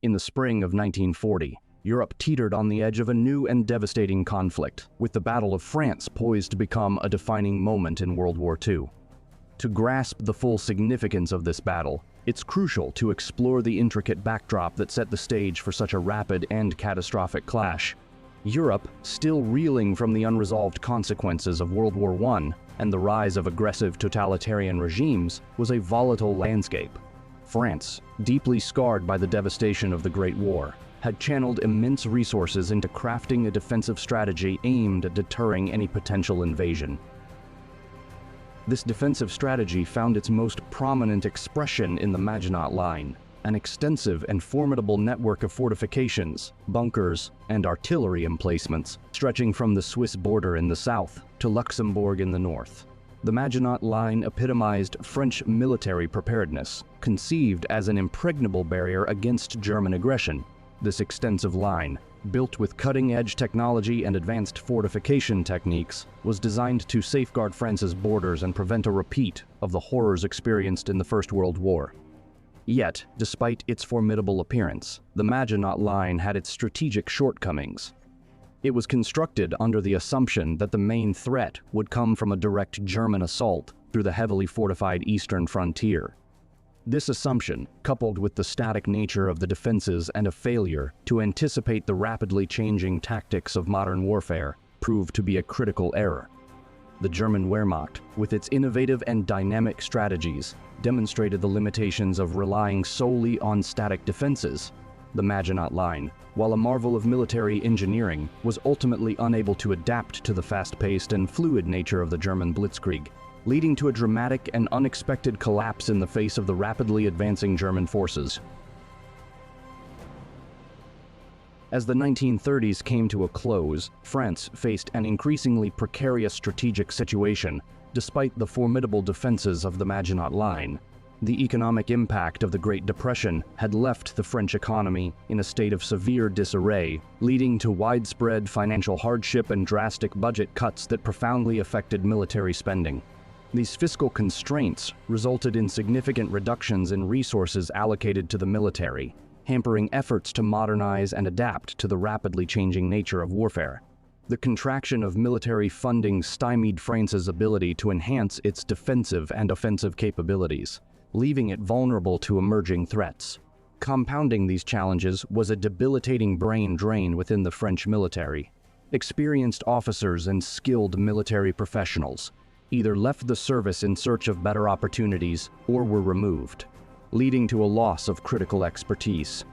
In the spring of 1940, Europe teetered on the edge of a new and devastating conflict, with the Battle of France poised to become a defining moment in World War II. To grasp the full significance of this battle, it's crucial to explore the intricate backdrop that set the stage for such a rapid and catastrophic clash. Europe, still reeling from the unresolved consequences of World War I and the rise of aggressive totalitarian regimes, was a volatile landscape. France, deeply scarred by the devastation of the Great War, had channeled immense resources into crafting a defensive strategy aimed at deterring any potential invasion. This defensive strategy found its most prominent expression in the Maginot Line, an extensive and formidable network of fortifications, bunkers, and artillery emplacements stretching from the Swiss border in the south to Luxembourg in the north. The Maginot Line epitomized French military preparedness, conceived as an impregnable barrier against German aggression. This extensive line, built with cutting-edge technology and advanced fortification techniques, was designed to safeguard France's borders and prevent a repeat of the horrors experienced in the First World War. Yet, despite its formidable appearance, the Maginot Line had its strategic shortcomings. It was constructed under the assumption that the main threat would come from a direct German assault through the heavily fortified eastern frontier. This assumption, coupled with the static nature of the defenses and a failure to anticipate the rapidly changing tactics of modern warfare, proved to be a critical error. The German Wehrmacht, with its innovative and dynamic strategies, demonstrated the limitations of relying solely on static defenses. The Maginot Line, while a marvel of military engineering, was ultimately unable to adapt to the fast-paced and fluid nature of the German Blitzkrieg, leading to a dramatic and unexpected collapse in the face of the rapidly advancing German forces. As the 1930s came to a close, France faced an increasingly precarious strategic situation, despite the formidable defenses of the Maginot Line. The economic impact of the Great Depression had left the French economy in a state of severe disarray, leading to widespread financial hardship and drastic budget cuts that profoundly affected military spending. These fiscal constraints resulted in significant reductions in resources allocated to the military, hampering efforts to modernize and adapt to the rapidly changing nature of warfare. The contraction of military funding stymied France's ability to enhance its defensive and offensive capabilities, leaving it vulnerable to emerging threats. Compounding these challenges was a debilitating brain drain within the French military. Experienced officers and skilled military professionals either left the service in search of better opportunities or were removed, leading to a loss of critical expertise.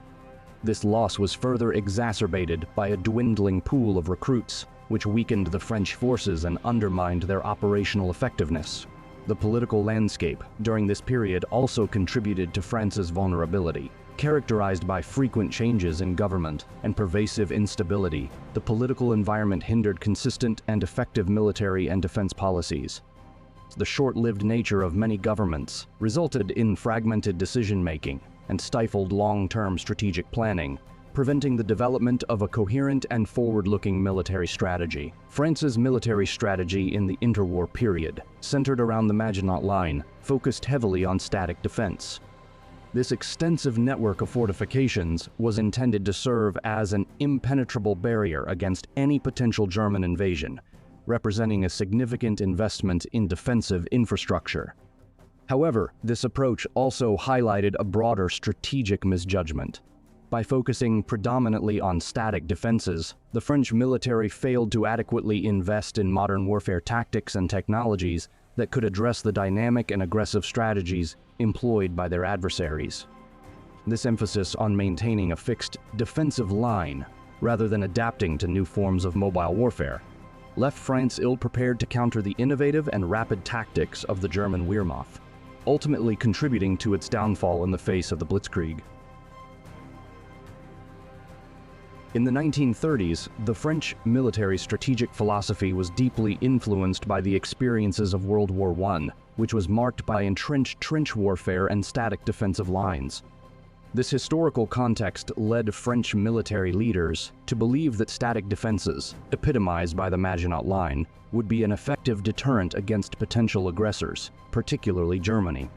This loss was further exacerbated by a dwindling pool of recruits, which weakened the French forces and undermined their operational effectiveness. The political landscape during this period also contributed to France's vulnerability. Characterized by frequent changes in government and pervasive instability, the political environment hindered consistent and effective military and defense policies. The short-lived nature of many governments resulted in fragmented decision-making and stifled long-term strategic planning, preventing the development of a coherent and forward-looking military strategy. France's military strategy in the interwar period, centered around the Maginot Line, focused heavily on static defense. This extensive network of fortifications was intended to serve as an impenetrable barrier against any potential German invasion, representing a significant investment in defensive infrastructure. However, this approach also highlighted a broader strategic misjudgment. By focusing predominantly on static defenses, the French military failed to adequately invest in modern warfare tactics and technologies that could address the dynamic and aggressive strategies employed by their adversaries. This emphasis on maintaining a fixed defensive line, rather than adapting to new forms of mobile warfare, left France ill-prepared to counter the innovative and rapid tactics of the German Wehrmacht, ultimately contributing to its downfall in the face of the Blitzkrieg. In the 1930s, the French military strategic philosophy was deeply influenced by the experiences of World War I, which was marked by entrenched trench warfare and static defensive lines. This historical context led French military leaders to believe that static defenses, epitomized by the Maginot Line, would be an effective deterrent against potential aggressors, particularly Germany.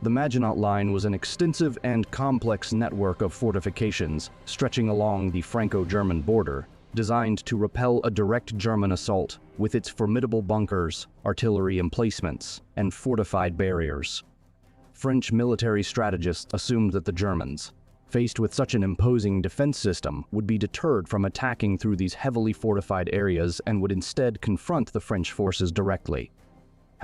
The Maginot Line was an extensive and complex network of fortifications stretching along the Franco-German border, designed to repel a direct German assault with its formidable bunkers, artillery emplacements, and fortified barriers. French military strategists assumed that the Germans, faced with such an imposing defense system, would be deterred from attacking through these heavily fortified areas and would instead confront the French forces directly.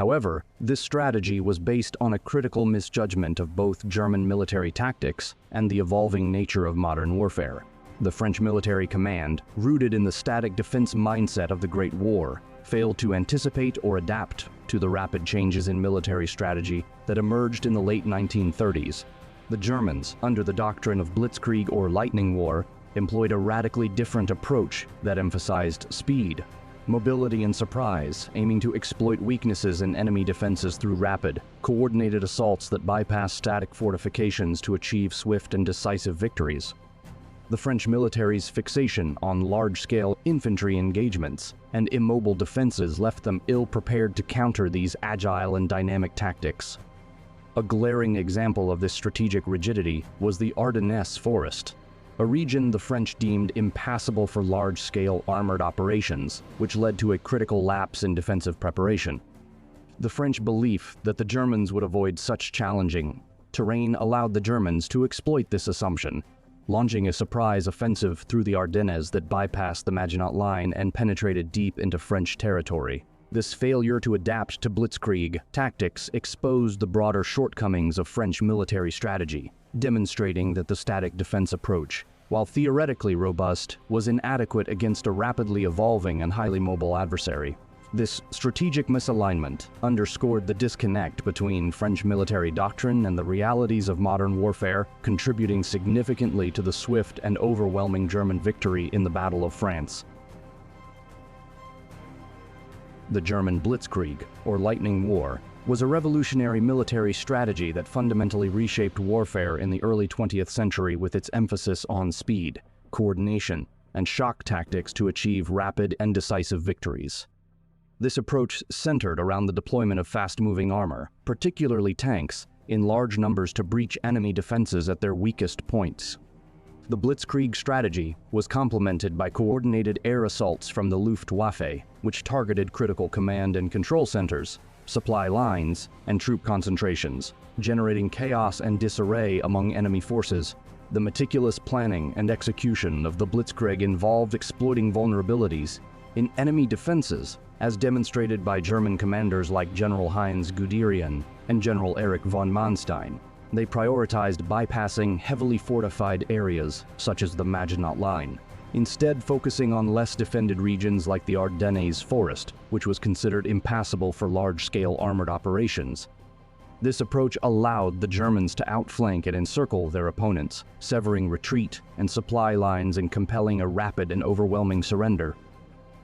However, this strategy was based on a critical misjudgment of both German military tactics and the evolving nature of modern warfare. The French military command, rooted in the static defense mindset of the Great War, failed to anticipate or adapt to the rapid changes in military strategy that emerged in the late 1930s. The Germans, under the doctrine of Blitzkrieg or lightning war, employed a radically different approach that emphasized speed, mobility, and surprise, aiming to exploit weaknesses in enemy defenses through rapid, coordinated assaults that bypass static fortifications to achieve swift and decisive victories. The French military's fixation on large-scale infantry engagements and immobile defenses left them ill-prepared to counter these agile and dynamic tactics. A glaring example of this strategic rigidity was the Ardennes forest, a region the French deemed impassable for large-scale armored operations, which led to a critical lapse in defensive preparation. The French belief that the Germans would avoid such challenging terrain allowed the Germans to exploit this assumption, launching a surprise offensive through the Ardennes that bypassed the Maginot Line and penetrated deep into French territory. This failure to adapt to Blitzkrieg tactics exposed the broader shortcomings of French military strategy, demonstrating that the static defense approach, while theoretically robust, was inadequate against a rapidly evolving and highly mobile adversary. This strategic misalignment underscored the disconnect between French military doctrine and the realities of modern warfare, contributing significantly to the swift and overwhelming German victory in the Battle of France. The German Blitzkrieg, or Lightning War, was a revolutionary military strategy that fundamentally reshaped warfare in the early 20th century with its emphasis on speed, coordination, and shock tactics to achieve rapid and decisive victories. This approach centered around the deployment of fast-moving armor, particularly tanks, in large numbers to breach enemy defenses at their weakest points. The Blitzkrieg strategy was complemented by coordinated air assaults from the Luftwaffe, which targeted critical command and control centers, supply lines, and troop concentrations, generating chaos and disarray among enemy forces. The meticulous planning and execution of the Blitzkrieg involved exploiting vulnerabilities in enemy defenses, as demonstrated by German commanders like General Heinz Guderian and General Erich von Manstein. They prioritized bypassing heavily fortified areas, such as the Maginot Line, instead focusing on less defended regions like the Ardennes forest, which was considered impassable for large-scale armored operations. This approach allowed the Germans to outflank and encircle their opponents, severing retreat and supply lines and compelling a rapid and overwhelming surrender.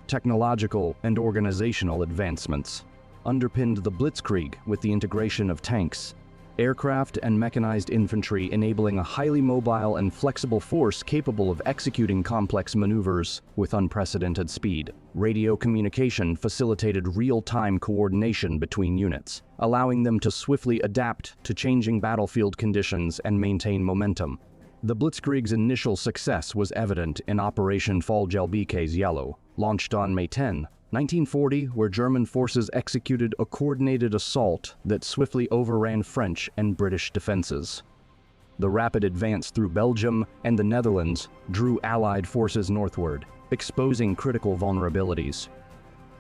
Technological and organizational advancements underpinned the Blitzkrieg with the integration of tanks, aircraft, and mechanized infantry, enabling a highly mobile and flexible force capable of executing complex maneuvers with unprecedented speed. Radio communication facilitated real-time coordination between units, allowing them to swiftly adapt to changing battlefield conditions and maintain momentum. The Blitzkrieg's initial success was evident in Operation Fallgelbk's Yellow, launched on May 10, 1940, where German forces executed a coordinated assault that swiftly overran French and British defenses. The rapid advance through Belgium and the Netherlands drew Allied forces northward, exposing critical vulnerabilities.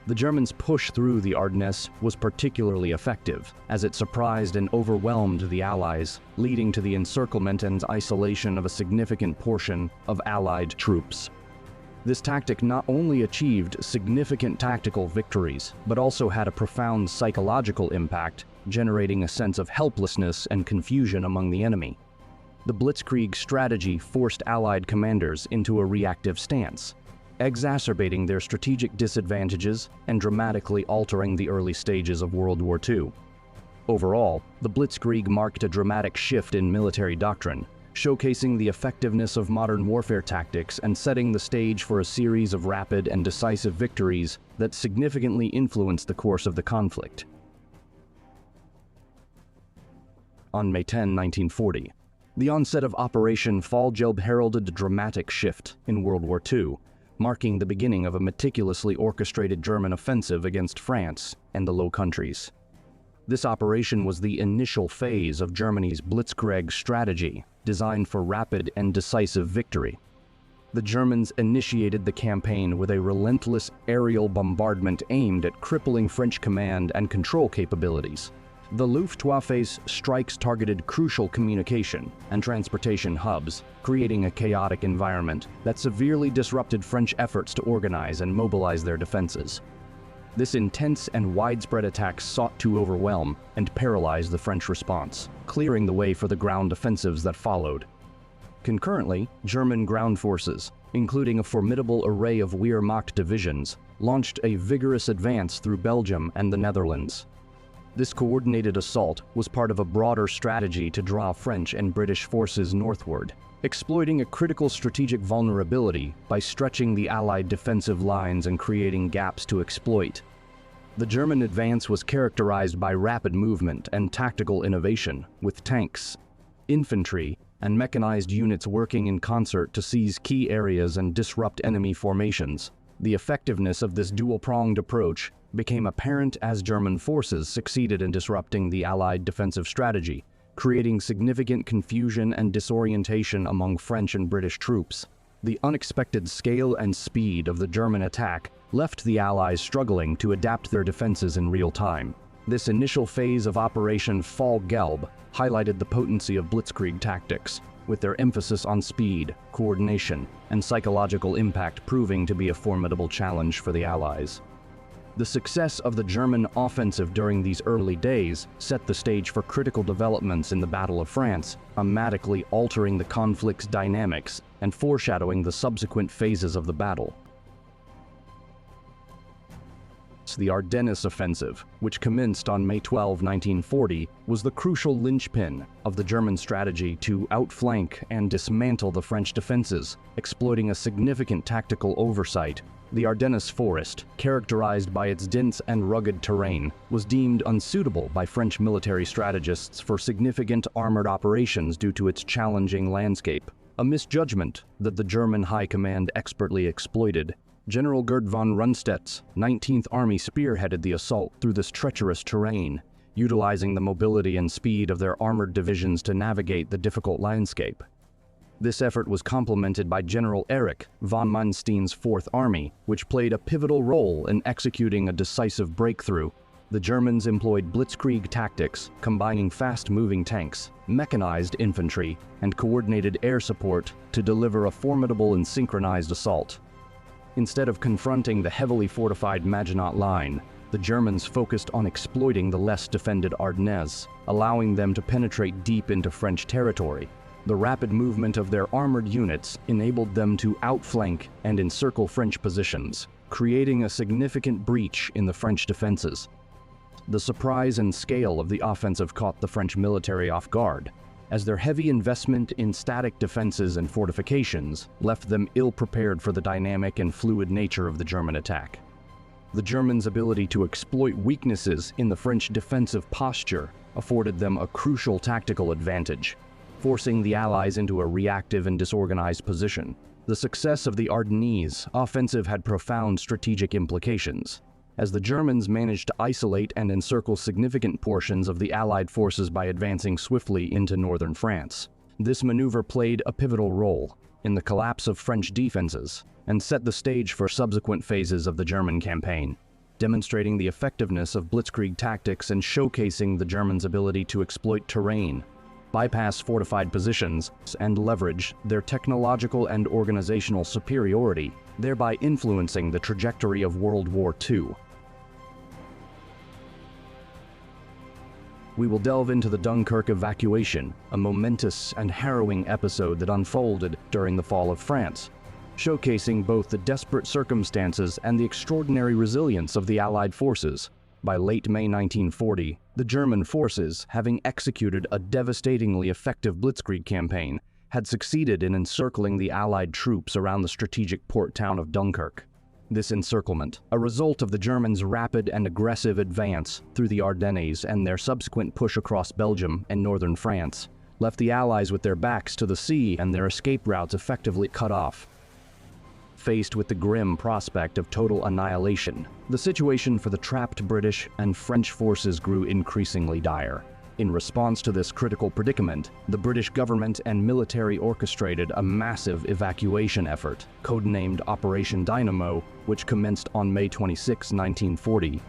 The Germans' push through the Ardennes was particularly effective, as it surprised and overwhelmed the Allies, leading to the encirclement and isolation of a significant portion of Allied troops. This tactic not only achieved significant tactical victories, but also had a profound psychological impact, generating a sense of helplessness and confusion among the enemy. The Blitzkrieg strategy forced Allied commanders into a reactive stance, exacerbating their strategic disadvantages and dramatically altering the early stages of World War II. Overall, the Blitzkrieg marked a dramatic shift in military doctrine, showcasing the effectiveness of modern warfare tactics and setting the stage for a series of rapid and decisive victories that significantly influenced the course of the conflict. on May 10, 1940. The onset of Operation Fallgelb heralded a dramatic shift in World War II, marking the beginning of a meticulously orchestrated German offensive against France and the Low Countries. This operation was the initial phase of Germany's Blitzkrieg strategy, designed for rapid and decisive victory. The Germans initiated the campaign with a relentless aerial bombardment aimed at crippling French command and control capabilities. The Luftwaffe's strikes targeted crucial communication and transportation hubs, creating a chaotic environment that severely disrupted French efforts to organize and mobilize their defenses. This intense and widespread attack sought to overwhelm and paralyze the French response, clearing the way for the ground offensives that followed. Concurrently, German ground forces, including a formidable array of Wehrmacht divisions, launched a vigorous advance through Belgium and the Netherlands. This coordinated assault was part of a broader strategy to draw French and British forces northward, exploiting a critical strategic vulnerability by stretching the Allied defensive lines and creating gaps to exploit. The German advance was characterized by rapid movement and tactical innovation, with tanks, infantry, and mechanized units working in concert to seize key areas and disrupt enemy formations. The effectiveness of this dual-pronged approach became apparent as German forces succeeded in disrupting the Allied defensive strategy, creating significant confusion and disorientation among French and British troops. The unexpected scale and speed of the German attack left the Allies struggling to adapt their defenses in real time. This initial phase of Operation Fallgelb highlighted the potency of Blitzkrieg tactics, with their emphasis on speed, coordination, and psychological impact proving to be a formidable challenge for the Allies. The success of the German offensive during these early days set the stage for critical developments in the Battle of France, dramatically altering the conflict's dynamics and foreshadowing the subsequent phases of the battle. The Ardennes Offensive, which commenced on May 12, 1940, was the crucial linchpin of the German strategy to outflank and dismantle the French defenses, exploiting a significant tactical oversight. The Ardennes Forest, characterized by its dense and rugged terrain, was deemed unsuitable by French military strategists for significant armored operations due to its challenging landscape, a misjudgment that the German High Command expertly exploited. General Gerd von Rundstedt's 19th Army spearheaded the assault through this treacherous terrain, utilizing the mobility and speed of their armored divisions to navigate the difficult landscape. This effort was complemented by General Erich von Manstein's 4th Army, which played a pivotal role in executing a decisive breakthrough. The Germans employed Blitzkrieg tactics, combining fast-moving tanks, mechanized infantry, and coordinated air support to deliver a formidable and synchronized assault. Instead of confronting the heavily fortified Maginot Line, the Germans focused on exploiting the less defended Ardennes, allowing them to penetrate deep into French territory. The rapid movement of their armored units enabled them to outflank and encircle French positions, creating a significant breach in the French defenses. The surprise and scale of the offensive caught the French military off guard, as their heavy investment in static defenses and fortifications left them ill-prepared for the dynamic and fluid nature of the German attack. The Germans' ability to exploit weaknesses in the French defensive posture afforded them a crucial tactical advantage, forcing the Allies into a reactive and disorganized position. The success of the Ardennes offensive had profound strategic implications, as the Germans managed to isolate and encircle significant portions of the Allied forces by advancing swiftly into northern France. This maneuver played a pivotal role in the collapse of French defenses and set the stage for subsequent phases of the German campaign, demonstrating the effectiveness of Blitzkrieg tactics and showcasing the Germans' ability to exploit terrain, bypass fortified positions, and leverage their technological and organizational superiority, thereby influencing the trajectory of World War II. We will delve into the Dunkirk evacuation, a momentous and harrowing episode that unfolded during the fall of France, showcasing both the desperate circumstances and the extraordinary resilience of the Allied forces. By late May 1940, the German forces, having executed a devastatingly effective Blitzkrieg campaign, had succeeded in encircling the Allied troops around the strategic port town of Dunkirk. This encirclement, a result of the Germans' rapid and aggressive advance through the Ardennes and their subsequent push across Belgium and northern France, left the Allies with their backs to the sea and their escape routes effectively cut off. Faced with the grim prospect of total annihilation, the situation for the trapped British and French forces grew increasingly dire. In response to this critical predicament, the British government and military orchestrated a massive evacuation effort, codenamed Operation Dynamo, which commenced on May 26, 1940.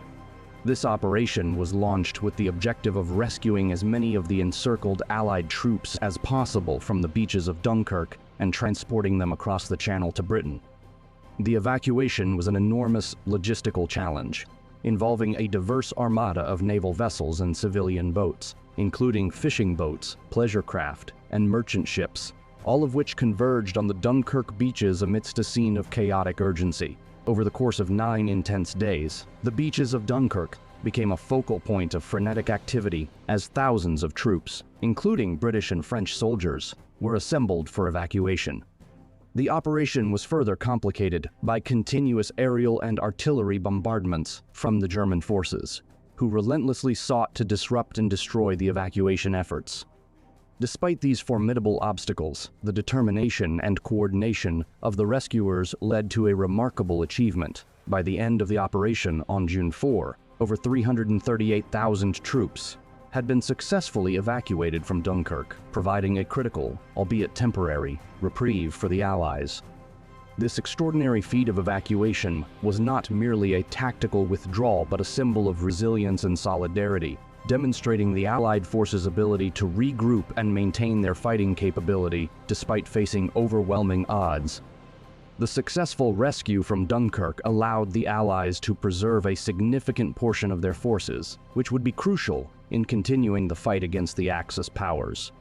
This operation was launched with the objective of rescuing as many of the encircled Allied troops as possible from the beaches of Dunkirk and transporting them across the Channel to Britain. The evacuation was an enormous logistical challenge, involving a diverse armada of naval vessels and civilian boats, including fishing boats, pleasure craft, and merchant ships, all of which converged on the Dunkirk beaches amidst a scene of chaotic urgency. Over the course of 9 intense days, the beaches of Dunkirk became a focal point of frenetic activity as thousands of troops, including British and French soldiers, were assembled for evacuation. The operation was further complicated by continuous aerial and artillery bombardments from the German forces, who relentlessly sought to disrupt and destroy the evacuation efforts. Despite these formidable obstacles, the determination and coordination of the rescuers led to a remarkable achievement. By the end of the operation on June 4, over 338,000 troops had been successfully evacuated from Dunkirk, providing a critical, albeit temporary, reprieve for the Allies. This extraordinary feat of evacuation was not merely a tactical withdrawal but a symbol of resilience and solidarity, demonstrating the Allied forces' ability to regroup and maintain their fighting capability despite facing overwhelming odds. The successful rescue from Dunkirk allowed the Allies to preserve a significant portion of their forces, which would be crucial in continuing the fight against the Axis powers.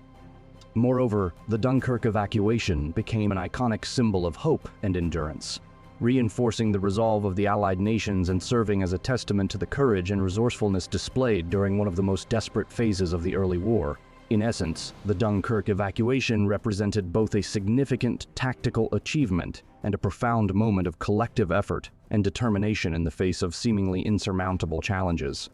Moreover, the Dunkirk evacuation became an iconic symbol of hope and endurance, reinforcing the resolve of the Allied nations and serving as a testament to the courage and resourcefulness displayed during one of the most desperate phases of the early war. In essence, the Dunkirk evacuation represented both a significant tactical achievement and a profound moment of collective effort and determination in the face of seemingly insurmountable challenges.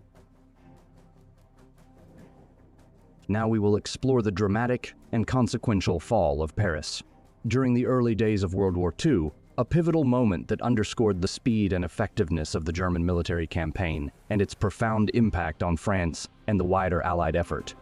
Now we will explore the dramatic and consequential fall of Paris. During the early days of World War II, a pivotal moment that underscored the speed and effectiveness of the German military campaign and its profound impact on France and the wider Allied effort.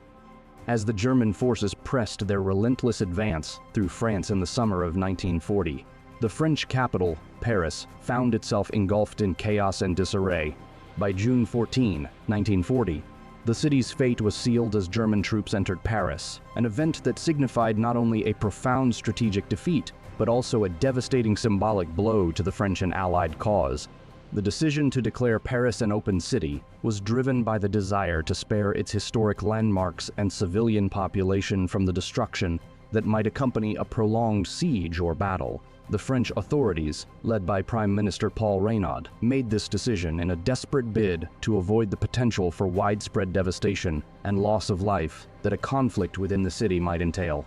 As the German forces pressed their relentless advance through France in the summer of 1940, the French capital, Paris, found itself engulfed in chaos and disarray. By June 14, 1940, the city's fate was sealed as German troops entered Paris, an event that signified not only a profound strategic defeat, but also a devastating symbolic blow to the French and Allied cause. The decision to declare Paris an open city was driven by the desire to spare its historic landmarks and civilian population from the destruction that might accompany a prolonged siege or battle. The French authorities, led by Prime Minister Paul Reynaud, made this decision in a desperate bid to avoid the potential for widespread devastation and loss of life that a conflict within the city might entail.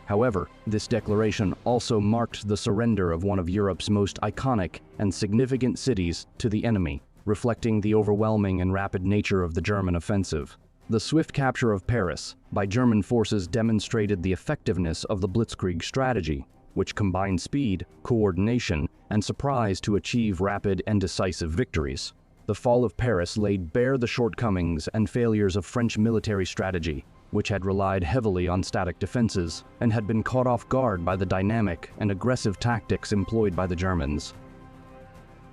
However, this declaration also marked the surrender of one of Europe's most iconic and significant cities to the enemy, reflecting the overwhelming and rapid nature of the German offensive. The swift capture of Paris by German forces demonstrated the effectiveness of the Blitzkrieg strategy, which combined speed, coordination, and surprise to achieve rapid and decisive victories. The fall of Paris laid bare the shortcomings and failures of French military strategy, which had relied heavily on static defenses and had been caught off guard by the dynamic and aggressive tactics employed by the Germans.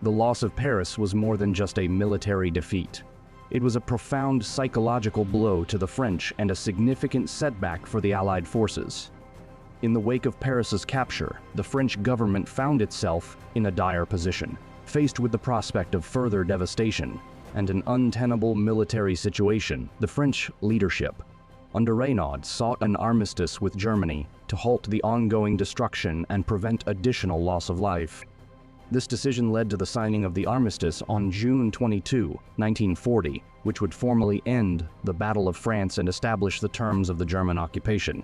The loss of Paris was more than just a military defeat. It was a profound psychological blow to the French and a significant setback for the Allied forces. In the wake of Paris's capture, the French government found itself in a dire position, faced with the prospect of further devastation and an untenable military situation. The French leadership, under Reynaud, sought an armistice with Germany to halt the ongoing destruction and prevent additional loss of life. This decision led to the signing of the armistice on June 22, 1940, which would formally end the Battle of France and establish the terms of the German occupation.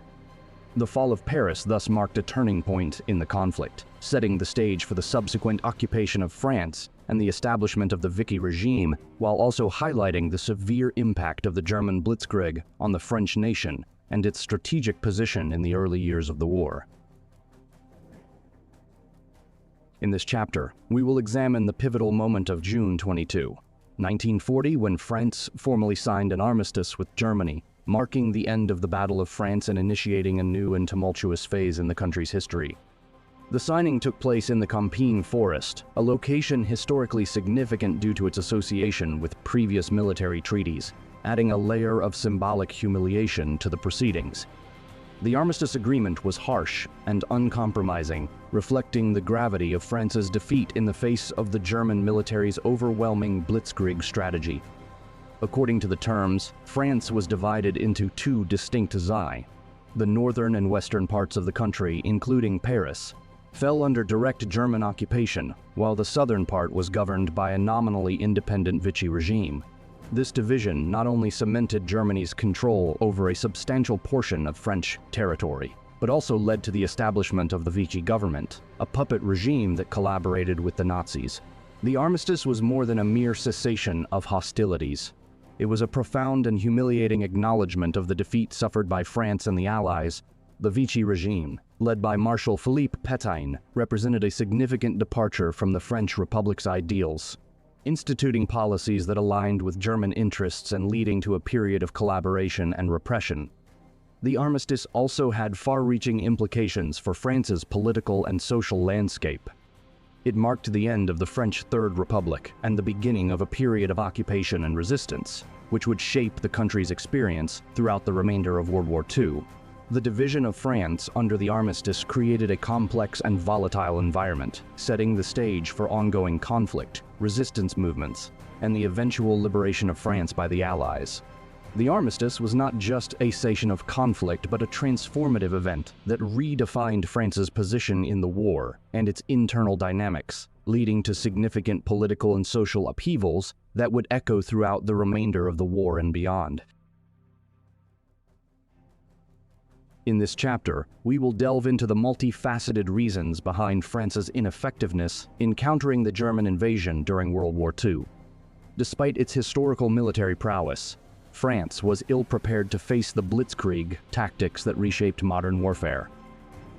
The fall of Paris thus marked a turning point in the conflict, setting the stage for the subsequent occupation of France and the establishment of the Vichy regime, while also highlighting the severe impact of the German Blitzkrieg on the French nation and its strategic position in the early years of the war. In this chapter, we will examine the pivotal moment of June 22, 1940, when France formally signed an armistice with Germany, marking the end of the Battle of France and initiating a new and tumultuous phase in the country's history. The signing took place in the Compiègne Forest, a location historically significant due to its association with previous military treaties, adding a layer of symbolic humiliation to the proceedings. The armistice agreement was harsh and uncompromising, reflecting the gravity of France's defeat in the face of the German military's overwhelming Blitzkrieg strategy. According to the terms, France was divided into two distinct Zai. The northern and western parts of the country, including Paris, fell under direct German occupation, while the southern part was governed by a nominally independent Vichy regime. This division not only cemented Germany's control over a substantial portion of French territory, but also led to the establishment of the Vichy government, a puppet regime that collaborated with the Nazis. The armistice was more than a mere cessation of hostilities. It was a profound and humiliating acknowledgement of the defeat suffered by France and the Allies. The Vichy regime, led by Marshal Philippe Pétain, represented a significant departure from the French Republic's ideals, instituting policies that aligned with German interests and leading to a period of collaboration and repression. The armistice also had far-reaching implications for France's political and social landscape. It marked the end of the French Third Republic and the beginning of a period of occupation and resistance, which would shape the country's experience throughout the remainder of World War II. The division of France under the armistice created a complex and volatile environment, setting the stage for ongoing conflict, resistance movements, and the eventual liberation of France by the Allies. The armistice was not just a cessation of conflict, but a transformative event that redefined France's position in the war and its internal dynamics, leading to significant political and social upheavals that would echo throughout the remainder of the war and beyond. In this chapter, we will delve into the multifaceted reasons behind France's ineffectiveness in countering the German invasion during World War II. Despite its historical military prowess, France was ill-prepared to face the Blitzkrieg tactics that reshaped modern warfare.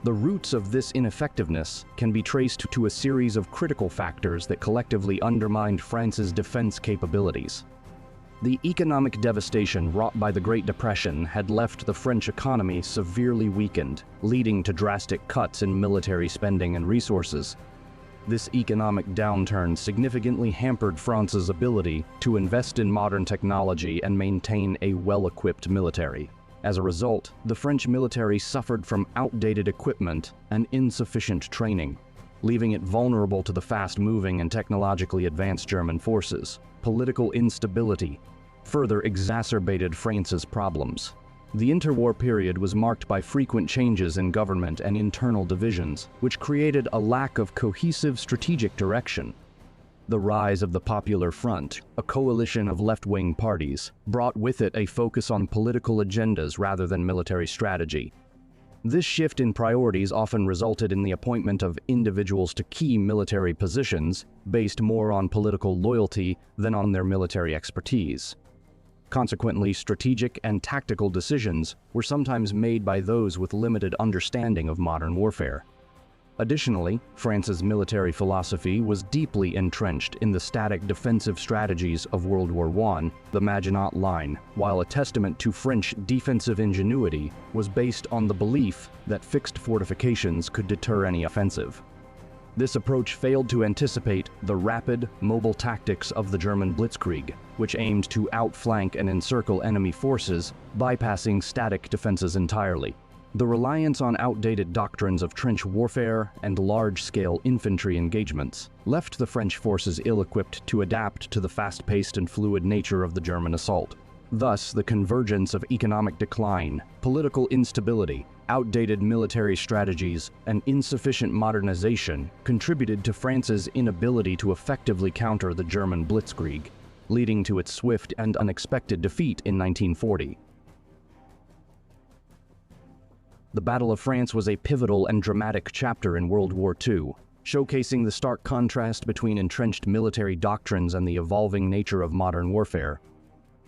The roots of this ineffectiveness can be traced to a series of critical factors that collectively undermined France's defense capabilities. The economic devastation wrought by the Great Depression had left the French economy severely weakened, leading to drastic cuts in military spending and resources. This economic downturn significantly hampered France's ability to invest in modern technology and maintain a well-equipped military. As a result, the French military suffered from outdated equipment and insufficient training, leaving it vulnerable to the fast-moving and technologically advanced German forces. Political instability further exacerbated France's problems. The interwar period was marked by frequent changes in government and internal divisions, which created a lack of cohesive strategic direction. The rise of the Popular Front, a coalition of left-wing parties, brought with it a focus on political agendas rather than military strategy. This shift in priorities often resulted in the appointment of individuals to key military positions based more on political loyalty than on their military expertise. Consequently, strategic and tactical decisions were sometimes made by those with limited understanding of modern warfare. Additionally, France's military philosophy was deeply entrenched in the static defensive strategies of World War I. The Maginot Line, while a testament to French defensive ingenuity, was based on the belief that fixed fortifications could deter any offensive. This approach failed to anticipate the rapid, mobile tactics of the German Blitzkrieg, which aimed to outflank and encircle enemy forces, bypassing static defenses entirely. The reliance on outdated doctrines of trench warfare and large-scale infantry engagements left the French forces ill-equipped to adapt to the fast-paced and fluid nature of the German assault. Thus, the convergence of economic decline, political instability, outdated military strategies, and insufficient modernization contributed to France's inability to effectively counter the German Blitzkrieg, leading to its swift and unexpected defeat in 1940. The Battle of France was a pivotal and dramatic chapter in World War II, showcasing the stark contrast between entrenched military doctrines and the evolving nature of modern warfare.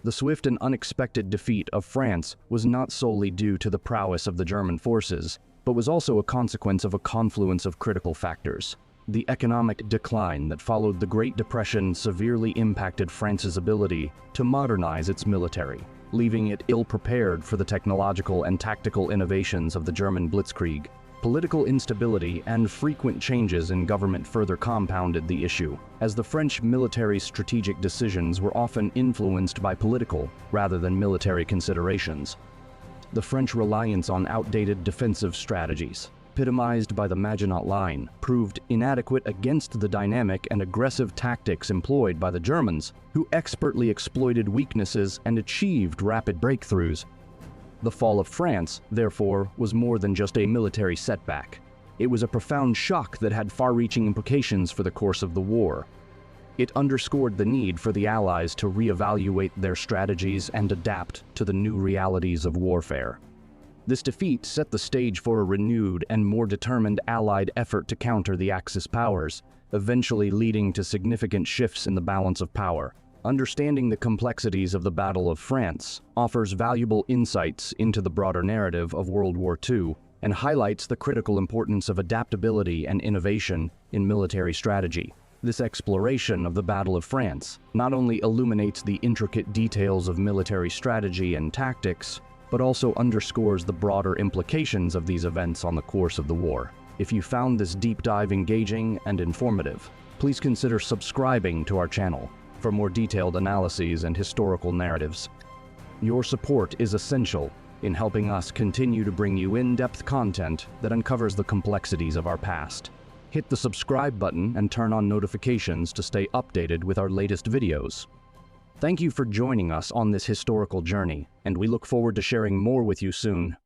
The swift and unexpected defeat of France was not solely due to the prowess of the German forces, but was also a consequence of a confluence of critical factors. The economic decline that followed the Great Depression severely impacted France's ability to modernize its military, leaving it ill-prepared for the technological and tactical innovations of the German Blitzkrieg. Political instability and frequent changes in government further compounded the issue, as the French military's strategic decisions were often influenced by political rather than military considerations. The French reliance on outdated defensive strategies, epitomized by the Maginot Line, proved inadequate against the dynamic and aggressive tactics employed by the Germans, who expertly exploited weaknesses and achieved rapid breakthroughs. The fall of France, therefore, was more than just a military setback. It was a profound shock that had far-reaching implications for the course of the war. It underscored the need for the Allies to reevaluate their strategies and adapt to the new realities of warfare. This defeat set the stage for a renewed and more determined Allied effort to counter the Axis powers, eventually leading to significant shifts in the balance of power. Understanding the complexities of the Battle of France offers valuable insights into the broader narrative of World War II and highlights the critical importance of adaptability and innovation in military strategy. This exploration of the Battle of France not only illuminates the intricate details of military strategy and tactics, but also underscores the broader implications of these events on the course of the war. If you found this deep dive engaging and informative, please consider subscribing to our channel for more detailed analyses and historical narratives. Your support is essential in helping us continue to bring you in-depth content that uncovers the complexities of our past. Hit the subscribe button and turn on notifications to stay updated with our latest videos. Thank you for joining us on this historical journey, and we look forward to sharing more with you soon.